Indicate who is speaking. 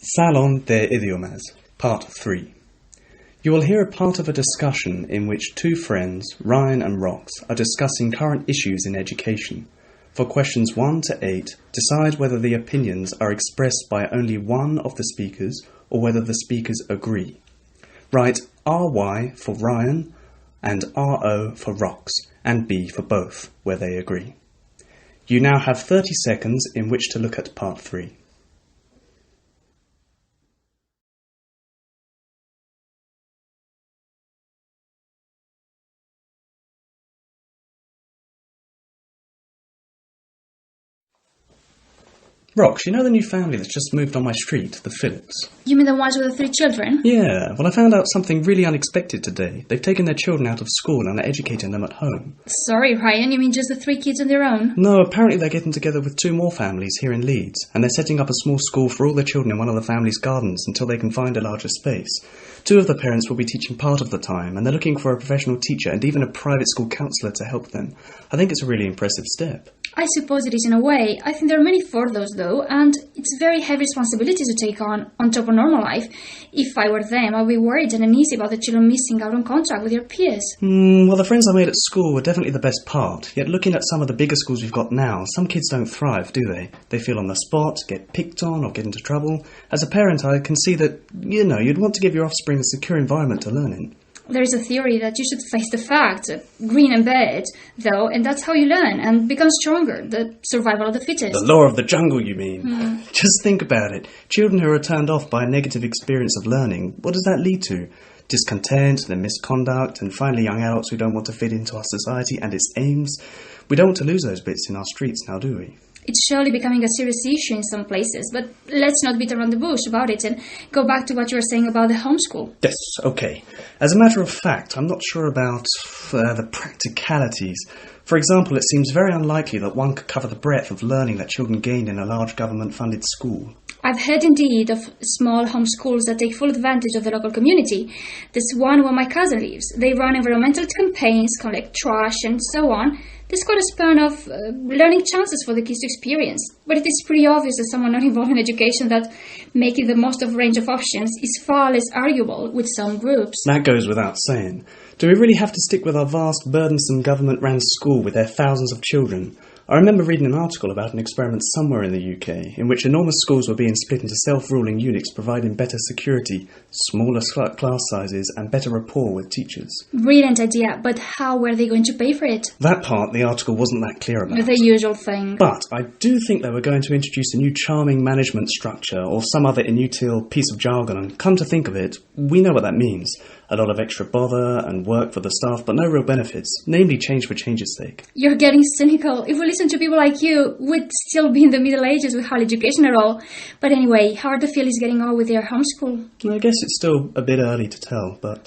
Speaker 1: Salon de Idiomas, Part 3. You will hear a part of a discussion in which two friends, Ryan and Rox, are discussing current issues in education. For questions 1 to 8, decide whether the opinions are expressed by only one of the speakers or whether the speakers agree. Write RY for Ryan and RO for Rox and B for both, where they agree. You now have 30 seconds in which to look at Part 3. Rox, you know the new family that's just moved on my street, the Phillips?
Speaker 2: You mean the ones with the 3 children?
Speaker 1: Yeah, well I found out something really unexpected today. They've taken their children out of school and are educating them at home.
Speaker 2: Sorry, Ryan, you mean just the 3 kids on their own?
Speaker 1: No, apparently they're getting together with 2 more families here in Leeds, and they're setting up a small school for all their children in one of the family's gardens until they can find a larger space. 2 of the parents will be teaching part of the time, and they're looking for a professional teacher and even a private school counsellor to help them. I think it's a really impressive step.
Speaker 2: I suppose it is in a way. I think there are many for those though, and it's very heavy responsibility to take on top of normal life. If I were them, I'd be worried and uneasy about the children missing out on contact with their peers.
Speaker 1: Well, the friends I made at school were definitely the best part. Yet looking at some of the bigger schools we've got now, some kids don't thrive, do they? They feel on the spot, get picked on, or get into trouble. As a parent, I can see that, you'd want to give your offspring a secure environment to learn in.
Speaker 2: There is a theory that you should face the fact, grin and bear it, though, and that's how you learn and become stronger, the survival of the fittest.
Speaker 1: The law of the jungle, you mean? Just think about it. Children who are turned off by a negative experience of learning, what does that lead to? Discontent, then misconduct, and finally young adults who don't want to fit into our society and its aims. We don't want to lose those bits in our streets now, do we?
Speaker 2: It's surely becoming a serious issue in some places, but let's not beat around the bush about it and go back to what you were saying about the homeschool.
Speaker 1: Yes, okay. As a matter of fact, I'm not sure about the practicalities. For example, it seems very unlikely that one could cover the breadth of learning that children gain in a large government-funded school.
Speaker 2: I've heard indeed of small homeschools that take full advantage of the local community. There's one where my cousin lives. They run environmental campaigns, collect trash and so on. There's quite a span of learning chances for the kids to experience. But it is pretty obvious as someone not involved in education that making the most of a range of options is far less arguable with some groups.
Speaker 1: That goes without saying. Do we really have to stick with our vast, burdensome government-run school with their thousands of children? I remember reading an article about an experiment somewhere in the UK in which enormous schools were being split into self-ruling units providing better security, smaller class sizes and better rapport with teachers.
Speaker 2: Brilliant idea, but how were they going to pay for it?
Speaker 1: That part the article wasn't that clear about.
Speaker 2: The usual thing.
Speaker 1: But I do think they were going to introduce a new charming management structure or some other inutile piece of jargon, and come to think of it, we know what that means. A lot of extra bother and work for the staff, but no real benefits, namely change for change's sake.
Speaker 2: You're getting cynical. If we listen to people like you, we'd still be in the Middle Ages with hardly education at all. But anyway, how are the Phillies getting on with their homeschool?
Speaker 1: I guess it's still a bit early to tell, but